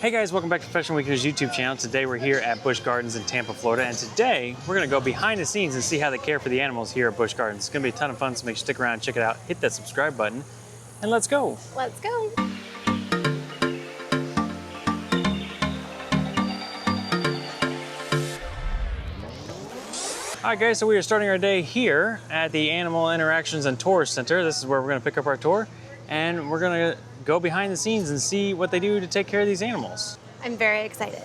Hey guys, welcome back to Fashion Weekenders YouTube channel. Today we're here at Busch Gardens in Tampa, Florida, and today we're gonna go behind the scenes and see how they care for the animals here at Busch Gardens. It's gonna be a ton of fun, so make sure you stick around, check it out, hit that subscribe button, and let's go. Let's go. All right guys, so we are starting our day here at the Animal Interactions and Tours Center. This is where we're gonna pick up our tour, and we're gonna go behind the scenes and see what they do to take care of these animals. I'm very excited.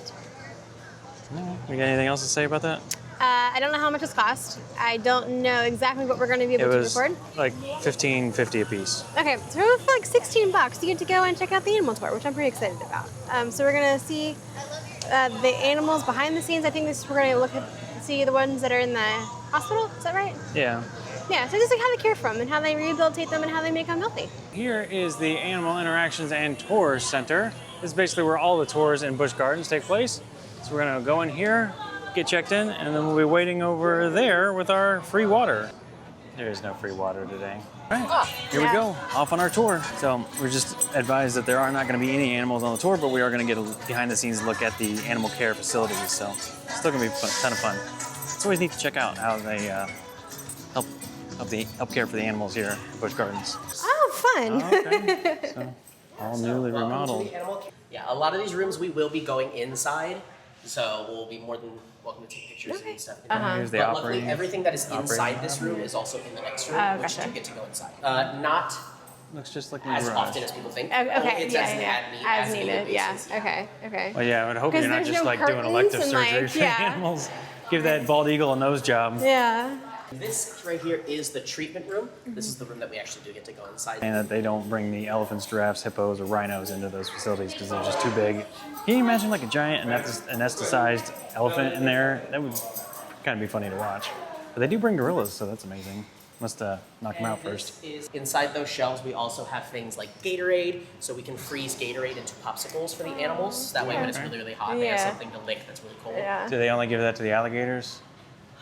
You got anything else to say about that? I don't know how much it's cost. I don't know exactly what we're going to be able to record. Like $15.50 a piece. Okay, so for like 16 bucks, you get to go and check out the animal tour, which I'm pretty excited about. So we're going to see the animals behind the scenes. I think we're going to see the ones that are in the hospital. Is that right? Yeah. Yeah, so just like how they care for them and how they rehabilitate them and how they make them healthy. Here is the Animal Interactions and Tours Center. This is basically where all the tours in Busch Gardens take place. So we're gonna go in here, get checked in, and then we'll be waiting over there with our free water. There is no free water today. All right, here we go, off on our tour. So we're just advised that there are not gonna be any animals on the tour, but we are gonna get a behind the scenes look at the animal care facilities. So it's still gonna be a ton of fun. It's always neat to check out how they help care for the animals here at Busch Gardens. Oh, fun. Oh, okay. So, all newly remodeled. Yeah, a lot of these rooms we will be going inside, so we'll be more than welcome to take pictures and stuff. Here's the But operating. luckily, everything that is inside this room is also in the next room, which gotcha. you get to go inside. Not Looks just like as garage. often as people think. Okay, It's yeah. As needed, yeah. basis, Okay. Well, yeah, I would hope you're not there's just no like doing curtains elective and, surgery like, for the animals. Give that bald eagle a nose job. Yeah. This right here is the treatment room. This is the room that we actually do get to go inside. And that they don't bring the elephants, giraffes, hippos, or rhinos into those facilities because they're just too big. Can you imagine like a giant anesthetized elephant in there? That would kind of be funny to watch. But they do bring gorillas, so that's amazing. Must knock them out first. Inside those shelves, we also have things like Gatorade, so we can freeze Gatorade into popsicles for the animals. That way, when it's really, really hot, they have something to lick that's really cold. Yeah. Do they only give that to the alligators?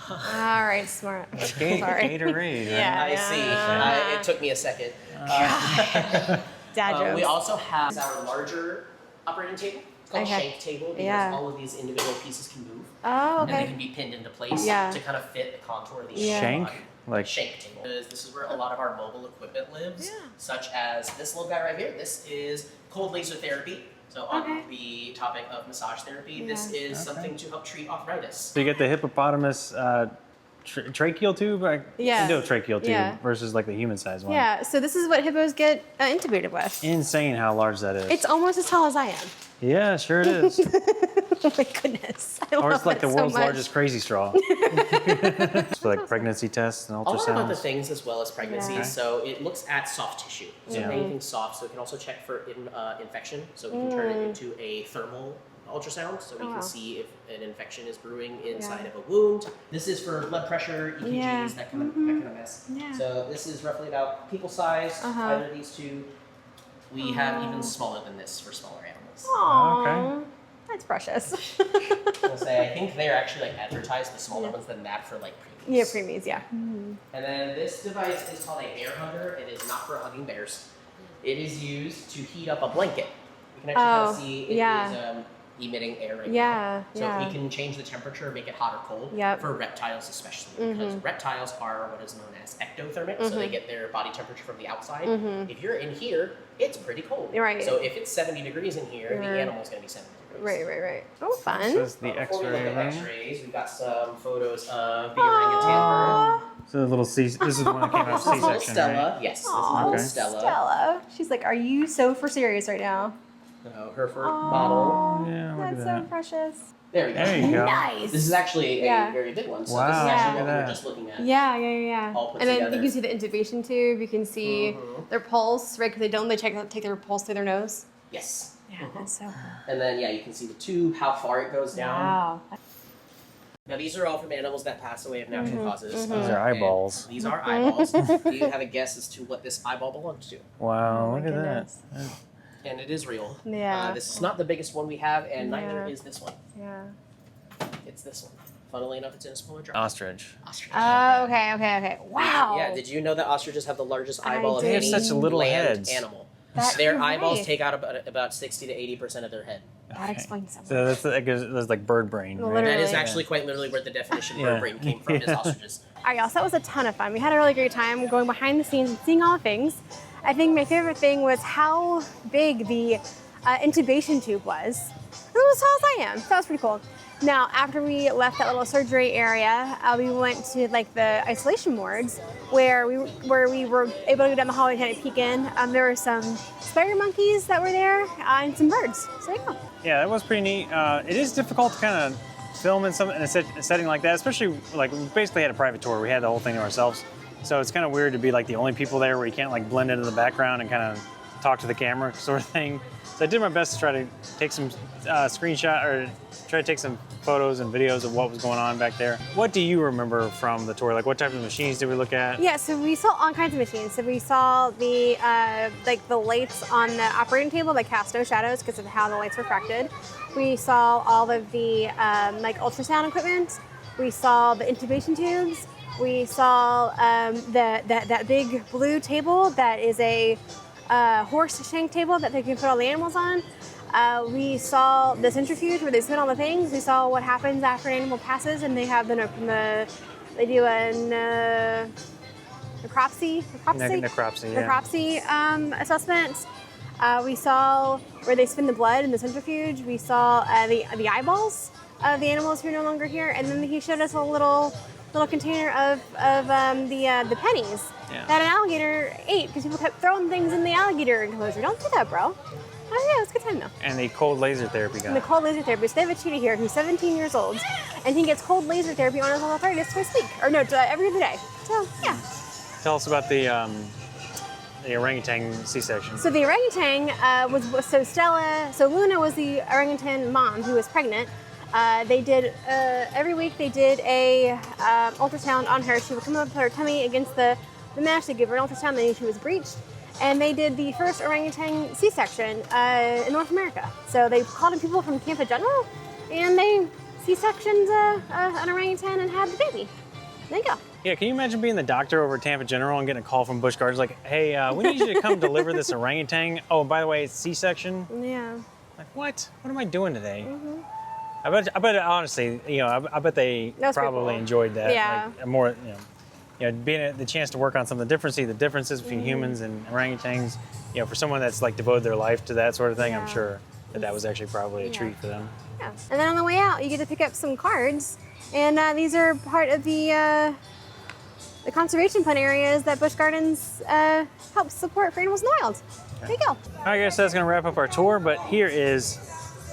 All right, smart. Sorry. Gatorade, right? Yeah. I see. It took me a second. Dad jokes. We also have our larger operating table. It's called shank table because all of these individual pieces can move. Oh, okay. And they can be pinned into place to kind of fit the contour of the Shank? Like shank table. This is where a lot of our mobile equipment lives, such as this little guy right here. This is cold laser therapy. So on the topic of massage therapy, this is something to help treat arthritis. So you get the hippopotamus tracheal tube, endotracheal tube versus like the human-sized one. Yeah, so this is what hippos get intubated with. Insane how large that is. It's almost as tall as I am. Yeah, sure it is. Oh my goodness. Or it's like the world's largest crazy straw. It's for like pregnancy tests and A lot of other ultrasounds. things as well as pregnancies. Yeah. So it looks at soft tissue. So anything soft. So it can also check for infection. So we can turn it into a thermal ultrasound. So we can see if an infection is brewing inside of a wound. This is for blood pressure, EKGs, that kind of mess. Yeah. So this is roughly about people size, either of these two. We have even smaller than this for smaller animals. Aww. Okay. That's precious. I'll say, I think they're actually like advertised the smaller ones than that for like preemies. Yeah, preemies, yeah. And then this device is called a bear hugger. It is not for hugging bears. It is used to heat up a blanket. You can actually kind of see it is emitting air right now. So we can change the temperature, make it hot or cold for reptiles especially, because reptiles are what is known as ectothermic, so they get their body temperature from the outside. If you're in here, it's pretty cold. Right. So if it's 70 degrees in here, the animal's going to be 70 degrees. Right. Oh, fun. This is the Before we look X-ray at room. X-rays, we've got some photos of the orangutan bird. So the little C. This is one that came out of This is little C-section, Stella. right? Yes, this is Aw, little Stella. Stella. She's like, are you so for serious right now? Her fur bottle. Yeah, look That's at so that. precious. There we go. There you go. Nice. This is actually a very big one. So this is Wow, actually look what at we were that. just looking at. Yeah. All put And then together. you can see the intubation tube. You can see their pulse, right? Because they take their pulse through their nose. Yes. Yeah, that's so. And then you can see the tube, how far it goes down. Wow. Now these are all from animals that pass away of natural causes. These are eyeballs. These are eyeballs. Do you have a guess as to what this eyeball belongs to? Wow, look at goodness. that. And it is real. Yeah. This is not the biggest one we have, and neither is this one. Yeah. It's this one. Funnily enough, it's in a smaller jar. Ostrich. Ostrich. Oh, okay. Wow. Yeah, did you know that ostriches have the largest eyeball of did. any They have such little land heads. animal? Their eyeballs take out about 60 to 80% of their head. That explains something. So that's like bird brain, right? Literally. That is actually quite literally where the definition of bird brain came from, is ostriches. All right, y'all, so that was a ton of fun. We had a really great time going behind the scenes and seeing all the things. I think my favorite thing was how big the intubation tube was. It was as tall as I am. So that was pretty cool. Now, after we left that little surgery area, we went to like the isolation wards where we were able to go down the hallway and kind of peek in. There were some spider monkeys that were there and some birds. So there you go. Yeah, that was pretty neat. It is difficult to kind of film in a setting like that, especially like we basically had a private tour. We had the whole thing to ourselves. So it's kind of weird to be like the only people there where you can't like blend into the background and kind of talk to the camera sort of thing. So I did my best to try to take some screenshot or try to take some photos and videos of what was going on back there. What do you remember from the tour? Like what type of machines did we look at? Yeah, so we saw all kinds of machines. So we saw the like the lights on the operating table that cast no shadows because of how the lights refracted. We saw all of the like ultrasound equipment. We saw the intubation tubes. We saw that big blue table that is a horse shank table that they can put all the animals on. We saw the centrifuge where they spin all the things. We saw what happens after an animal passes, and they have they do a necropsy assessment. We saw where they spin the blood in the centrifuge. We saw the eyeballs of the animals who are no longer here, and then he showed us a little container of the pennies that an alligator ate because people kept throwing things in the alligator enclosure. Don't do that, bro. Oh yeah, it was a good time though. And the cold laser therapy guy. And the cold laser therapy. So they have a cheetah here who's 17 years old, and he gets cold laser therapy on his arthritis twice a week, or no, every other day. So yeah. Tell us about the orangutan C-section. So the orangutan so Luna was the orangutan mom who was pregnant. They did every week. They did a ultrasound on her. She would come up with her tummy against the mesh. They give her an ultrasound. They knew she was breached, and they did the first orangutan C-section in North America. So they called in people from Tampa General, and they C-sectioned an orangutan and had the baby. There you go. Yeah, can you imagine being the doctor over at Tampa General and getting a call from Busch Gardens like, "Hey, we need you to come deliver this orangutan. Oh, by the way, it's C-section." Yeah. Like, what? What am I doing today? Mm-hmm. I bet honestly, I bet they probably enjoyed that. Yeah. Like, more, being the chance to work on some of the differences between humans and orangutans. For someone that's like devoted their life to that sort of thing, I'm sure that was actually probably a treat for them. Yeah. And then on the way out, you get to pick up some cards, and these are part of the conservation plan areas that Busch Gardens helps support for animals in the wild. There you go. All right, guys, so that's gonna wrap up our tour. But here is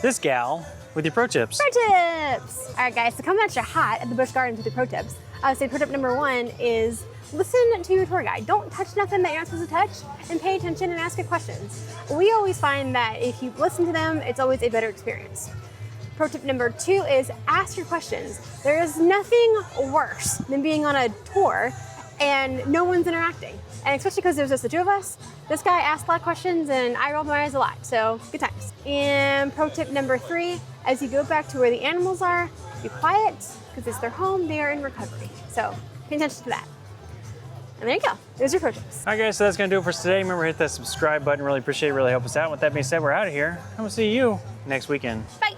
this gal with your pro tips. Pro tips! All right, guys, so coming at you hot at the Busch Gardens with the pro tips. I would say pro tip number 1 is listen to your tour guide. Don't touch nothing that you're not supposed to touch, and pay attention and ask your questions. We always find that if you listen to them, it's always a better experience. Pro tip number 2 is ask your questions. There is nothing worse than being on a tour and no one's interacting. And especially because there's just the 2 of us, this guy asked a lot of questions and I rolled my eyes a lot, so good times. And pro tip number 3, as you go back to where the animals are, be quiet, because it's their home, they are in recovery. So pay attention to that. And there you go, there's your pro tips. All right, guys, so that's gonna do it for today. Remember, hit that subscribe button, really appreciate it, really help us out. With that being said, we're out of here. I'm gonna see you next weekend. Bye.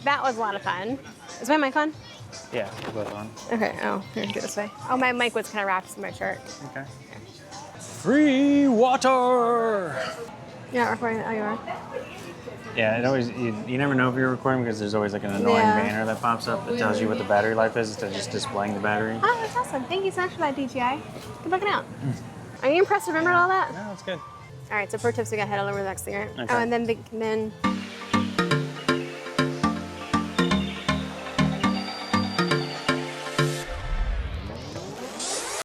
That was a lot of fun. Is my mic on? Yeah, we're both on. Okay, here, do it this way. Oh, my mic was kind of wrapped in my shirt. Okay. Free water! You're not recording? Oh, you are? Yeah, it always, you never know if you're recording because there's always like an annoying banner that pops up that tells you what the battery life is instead of just displaying the battery. Oh, that's awesome. Thank you so much for that, DJI. Good looking out. Are you impressed? Remember all that? No, it's good. All right, so pro tips, we got to head on over to the next thing, right? Okay. Oh, and then